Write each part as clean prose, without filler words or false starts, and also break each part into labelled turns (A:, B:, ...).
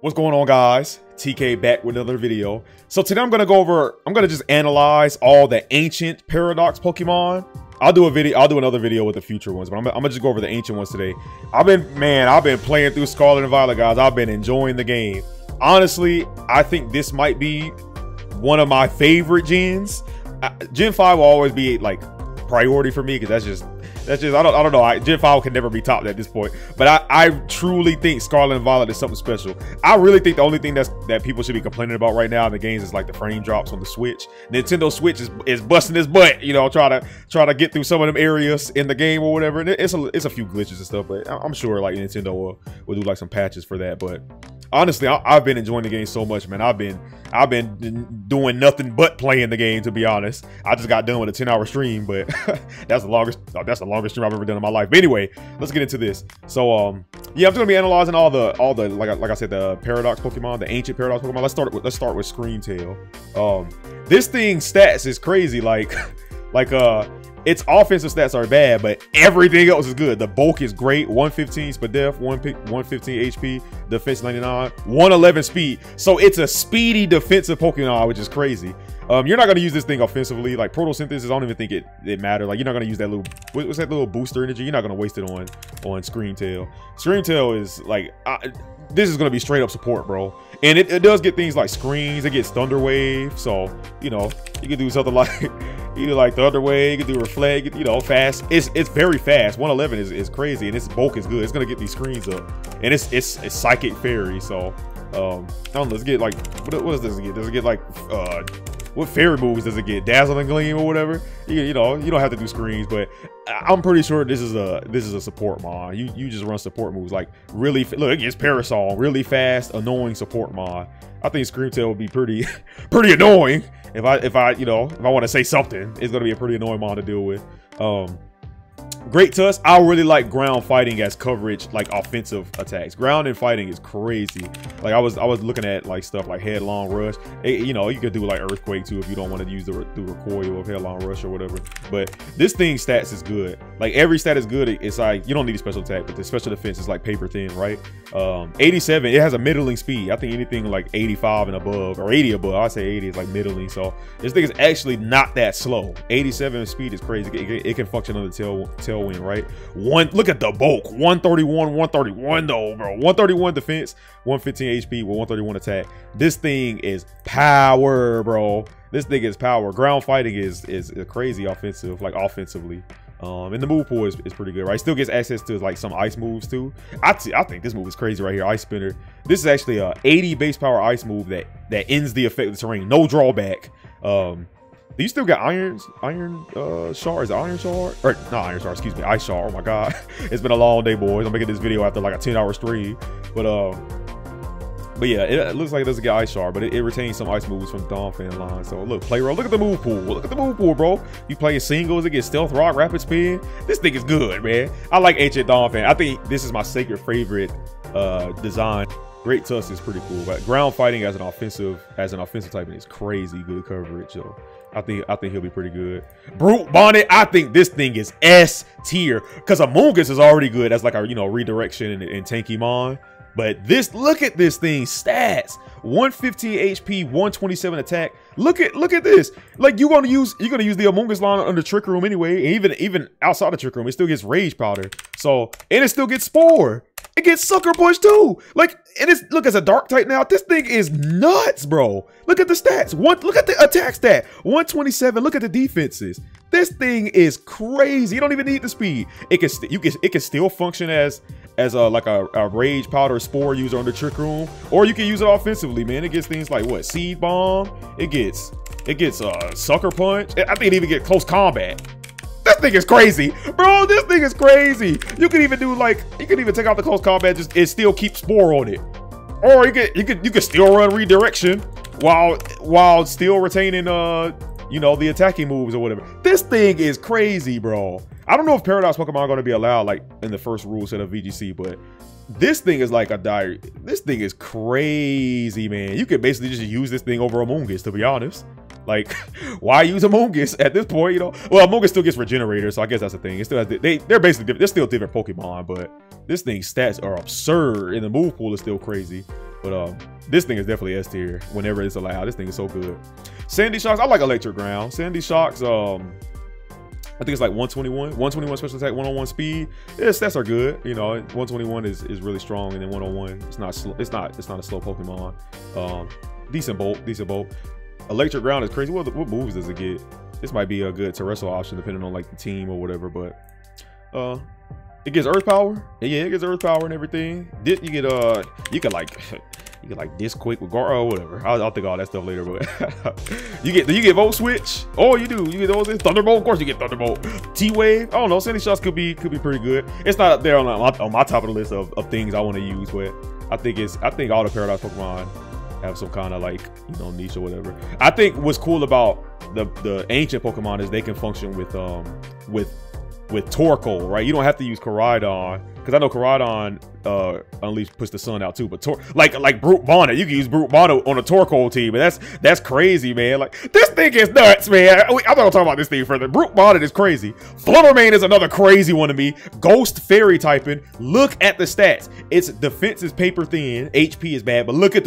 A: What's going on, guys? TK back with another video. So today I'm gonna just analyze all the ancient Paradox Pokemon. I'll do another video with the future ones, but I'm gonna just go over the ancient ones today. I've been playing through Scarlet and Violet, guys. I've been enjoying the game. Honestly, I think this might be one of my favorite gens. Gen 5 will always be like priority for me because that's just I don't know. Gen 5 can never be topped at this point. But I truly think Scarlet and Violet is something special. I really think the only thing that people should be complaining about right now in the games is like the frame drops on the Switch. Nintendo Switch is busting its butt, you know, try to get through some of them areas in the game or whatever. And it's a few glitches and stuff, but I'm sure like Nintendo will do like some patches for that. But honestly, I've been enjoying the game so much, man. I've been doing nothing but playing the game, to be honest. I just got done with a 10-hour stream, but that's the longest stream I've ever done in my life. But anyway, let's get into this. So yeah, I'm just gonna be analyzing all the like I said, the Paradox Pokemon, the ancient Paradox Pokemon. Let's start with Screamtail. This thing's stats is crazy. Like its offensive stats are bad, but everything else is good. The bulk is great. 115 speed def, 115 HP, defense 99, 111 speed. So it's a speedy defensive Pokemon, which is crazy. You're not gonna use this thing offensively. Like photosynthesis, I don't even think it matters. Like you're not gonna use that little what's that little booster energy. You're not gonna waste it on Screamtail. Screamtail is like this is gonna be straight up support, bro. And it does get things like screens. It gets Thunder Wave, so you know you can do something like either like Thunder Wave. You can do Reflect. You know, fast. It's very fast. 111 is crazy, and its bulk is good. It's gonna get these screens up, and it's Psychic Fairy. So I don't know. Let's get like what does it get? Does it get like what fairy moves does it get? Dazzling Gleam or whatever? You know, you don't have to do screens, but I'm pretty sure this is a support mod. You just run support moves like really. Look, it gets Parasol, really fast, annoying support mod. I think Screamtail would be pretty annoying if I want to say something. It's gonna be a pretty annoying mod to deal with. Great Tusk. I really like ground fighting as coverage, like offensive attacks. Ground and fighting is crazy. Like I was looking at like stuff like Headlong Rush. You know, you could do like Earthquake too if you don't want to use the recoil of Headlong Rush or whatever. But this thing's stats is good. Like every stat is good. It's like you don't need a special attack, but the special defense is like paper thin, right? 87. It has a middling speed. I think anything like 85 and above or 80 above. I say 80 is like middling. So this thing is actually not that slow. 87 speed is crazy. It can function on the tailwind, right? Look at the bulk. 131 though, bro. 131 defense, 115 HP with 131 attack. This thing is power, bro. This thing is power. Ground fighting is crazy offensive, like offensively. And the move pool is pretty good, right? Still gets access to like some ice moves too. I think this move is crazy right here. Ice Spinner. This is actually a 80 base power ice move that ends the effect of the terrain. No drawback. You still got iron shard? Is it iron shard? Or not iron shard, excuse me, ice shard. Oh my god. It's been a long day, boys. I'm making this video after like a 10-hour stream. But yeah, it looks like it doesn't get ice shard, but it retains some ice moves from Donphan line. So look, play roll. Look at the move pool. Look at the move pool, bro. You play singles, it gets Stealth Rock, Rapid Spin. This thing is good, man. I like ancient Donphan. I think this is my sacred favorite design. Great Tusk is pretty cool, but ground fighting as an offensive type is crazy good coverage. So I think he'll be pretty good. Brute Bonnet, I think this thing is S tier because Amoonguss is already good as like a redirection and tanky mon. But look at this thing's stats: 115 HP, 127 attack. Look at this. Like you're gonna use the Amoonguss line under Trick Room anyway. Even outside of Trick Room, it still gets Rage Powder. So and it still gets Spore. It gets Sucker Punch too. Like, and look, it's a dark type now. This thing is nuts, bro. Look at the stats. Look at the attack stat. 127. Look at the defenses. This thing is crazy. You don't even need the speed. It can still function as like a Rage Powder Spore user on the Trick Room, or you can use it offensively, man. It gets things like what? Seed Bomb. It gets Sucker Punch. I think it even get Close Combat. This thing is crazy, bro. This thing is crazy. You can even do like, you can even take out the close combat, it still keeps Spore on it. Or you could still run redirection while still retaining the attacking moves or whatever. This thing is crazy, bro. I don't know if Paradox Pokemon are going to be allowed like in the first rule set of VGC, but this thing is like this thing is crazy, man. You could basically just use this thing over Amoonguss, to be honest. Like, why use Amoonguss at this point, Well, Amoonguss still gets Regenerator, so I guess that's the thing. It still has, they're basically, they're still different Pokemon, but this thing's stats are absurd, and the move pool is still crazy. But this thing is definitely S tier whenever it's allowed. This thing is so good. Sandy Shocks, I like Electric Ground. Sandy Shocks, I think it's like 121 special attack, 101 speed. Yeah, stats are good. You know, 121 is really strong, and then 101 it's not slow. It's not a slow Pokemon. Decent bolt. Electric Ground is crazy. What moves does it get? This might be a good terrestrial option depending on like the team or whatever, but it gets Earth Power. Yeah, it gets Earth Power and everything. You get you can like this quick with guard or whatever. I'll think all that stuff later, but you get Volt Switch. Oh, you do. You get those Thunderbolt. Of course, you get Thunderbolt. T-Wave. I don't know. Sandy Shots could be pretty good. It's not up there on my top of the list of things I want to use, but I think all the Paradox Pokemon have some kind of like, you know, niche or whatever. I think what's cool about the ancient Pokemon is they can function with Torkoal, right? You don't have to use Koraidon, because I know Koraidon Unleash puts the sun out too, but like Brute Bonnet, you can use Brute Bonnet on a Torkoal team, and that's crazy, man. Like, this thing is nuts, man. I'm not gonna talk about this thing further. Brute Bonnet is crazy. Flutter Mane is another crazy one to me. Ghost Fairy typing. Look at the stats. Its defense is paper thin. HP is bad, but look at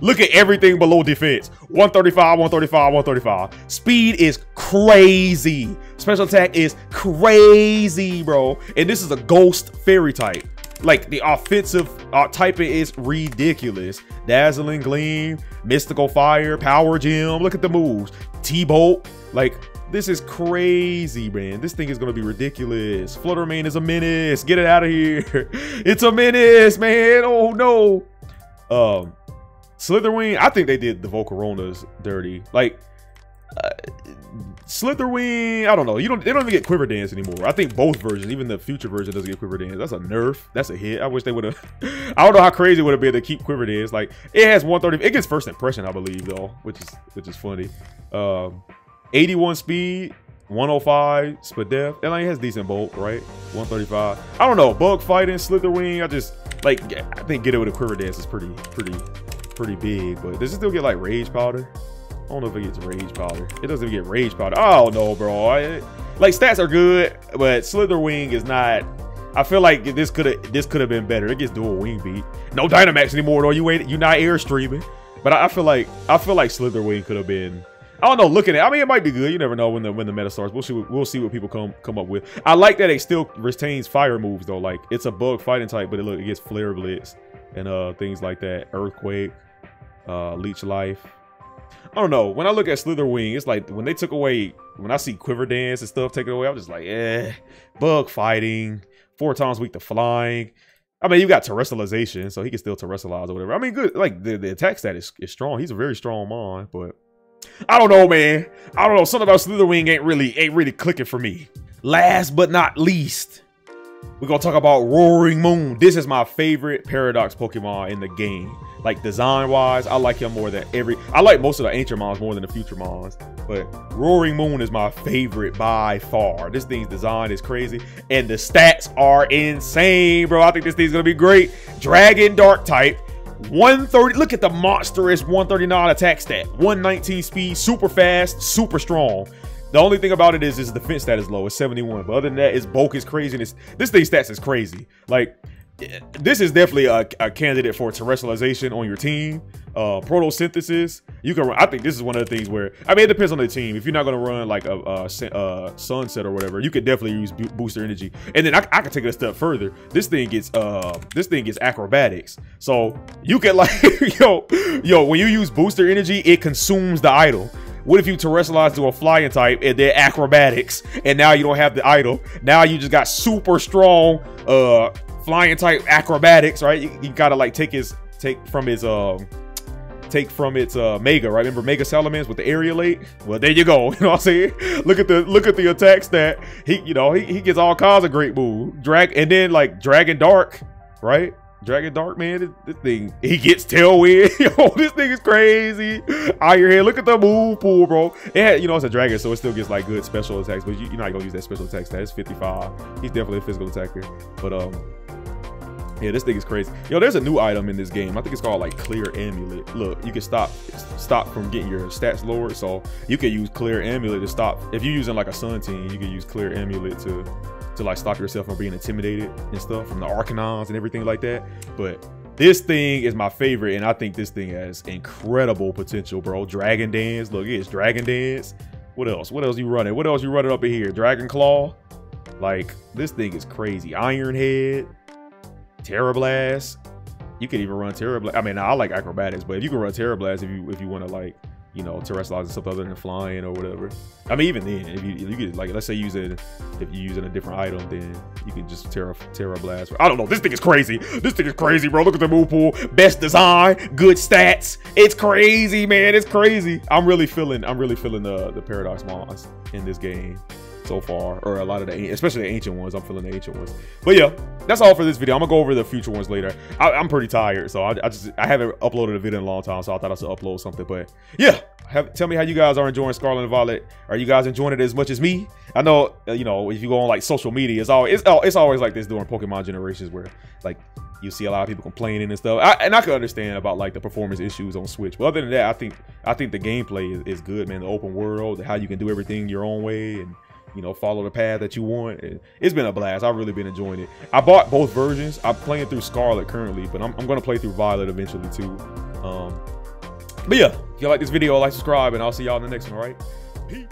A: look at everything below defense. 135, 135, 135. Speed is crazy. Special attack is crazy, bro. And this is a Ghost Fairy type. Like, the offensive typing is ridiculous. Dazzling Gleam, Mystical Fire, Power Gem. Look at the moves. T-Bolt. Like, this is crazy, man. This thing is going to be ridiculous. Flutter Mane is a menace. Get it out of here. It's a menace, man. Oh, no. Slither Wing, I think they did the Volcaronas dirty. Like, Slither Wing, I don't know. They don't even get Quiver Dance anymore. I think both versions, even the future version, doesn't get Quiver Dance. That's a nerf. That's a hit. I wish they would have. I don't know how crazy it would have been to keep Quiver Dance. Like, it has 130. It gets first impression, I believe, though, which is funny. 81 speed, 105 Spadef. It like has decent bolt, right? 135. I don't know. Bug fighting, Slither Wing. I think get it with a Quiver Dance is pretty big. But does it still get like Rage Powder? I don't know if it gets Rage Powder. It doesn't get Rage Powder. I don't know, bro. Like, stats are good, but Slither Wing is not. I feel like this could have been better. It gets dual wing beat. No Dynamax anymore, though. You're not airstreaming. But I feel like Slither Wing could have been. I don't know. Looking at, I mean, it might be good. You never know when the meta starts. We'll see what people come up with. I like that it still retains fire moves though. Like, it's a bug fighting type, but it gets Flare Blitz and things like that. Earthquake, Leech Life. I don't know. When I look at Slither Wing, it's like when I see Quiver Dance and stuff taken away, I'm just like, bug fighting, 4 times weak to flying. I mean, you got terrestrialization, so he can still terrestrialize or whatever. I mean, good. Like, the attack stat is strong. He's a very strong mon, but I don't know, man. I don't know. Something about Slither Wing ain't really clicking for me. Last but not least, we're gonna talk about Roaring Moon. This is my favorite Paradox Pokemon in the game. Like, design-wise, I like him more than I like most of the ancient mons more than the future mons. But Roaring Moon is my favorite by far. This thing's design is crazy. And the stats are insane, bro. I think this thing's gonna be great. Dragon Dark type. 130. Look at the monstrous 139 attack stat. 119 speed, super fast, super strong. The only thing about it is his defense stat is low. It's 71. But other than that, his bulk is crazy. And this thing's stats is crazy. Like, this is definitely a candidate for terrestrialization on your team. Protosynthesis. You can run. I think this is one of the things where, I mean, it depends on the team. If you're not going to run like a sunset or whatever, you could definitely use booster energy. And then I can take it a step further. This thing gets acrobatics. So you can, like, yo, when you use booster energy, it consumes the idol. What if you terrestrialize to a flying type and then acrobatics, and now you don't have the idol? Now you just got super strong flying type acrobatics, right? You gotta like take from its Mega, right? Remember Mega Salamence with the Aerialate? Well, there you go. You know what I'm saying? Look at the attack stat. He gets all kinds of great moves. And then like Dragon Dark, right? Dragon Dark, man, this thing, he gets Tailwind. Yo, this thing is crazy. Iron Head, look at the move pool, bro. It's a dragon, so it still gets like good special attacks, but you're not gonna use that special attack stat. It's 55. He's definitely a physical attacker. But yeah, this thing is crazy. Yo, there's a new item in this game. I think it's called like Clear Amulet. Look, you can stop from getting your stats lowered. So you can use Clear Amulet to stop. If you're using like a Sun team, you can use Clear Amulet to like stop yourself from being intimidated and stuff from the Arcanons and everything like that. But This thing is my favorite, and I think this thing has incredible potential, bro. Dragon Dance. Look, it's Dragon Dance. What else? What else you running? What else you running up in here? Dragon Claw. Like, this thing is crazy. Iron Head. Terra Blast. You can even run Terra Blast. I mean, I like acrobatics, but if you can run Terra Blast if you want to, like, you know, terrestrialize and stuff other than flying or whatever. I mean, even then, if you could, like, let's say if you're using a different item, then you can just Terra Blast. I don't know. This thing is crazy. This thing is crazy, bro. Look at the move pool. Best design, good stats. It's crazy, man. It's crazy. I'm really feeling the Paradox mons in this game so far, or a lot of the, especially the ancient ones. I'm feeling the ancient ones. But yeah, that's all for this video. I'm gonna go over the future ones later. I'm pretty tired, so I haven't uploaded a video in a long time, so I thought I should upload something. But yeah, tell me how you guys are enjoying Scarlet and Violet. Are you guys enjoying it as much as me? I know, you know, if you go on like social media, it's always like this during Pokemon generations, where like you see a lot of people complaining and stuff. And I can understand about like the performance issues on Switch, but other than that, I think the gameplay is good, man. The open world, how you can do everything your own way, and you know, follow the path that you want. It's been a blast. I've really been enjoying it. I bought both versions. I'm playing through Scarlet currently, but I'm going to play through Violet eventually too. But yeah, if you like this video, like, subscribe, and I'll see y'all in the next one, all right? Peace.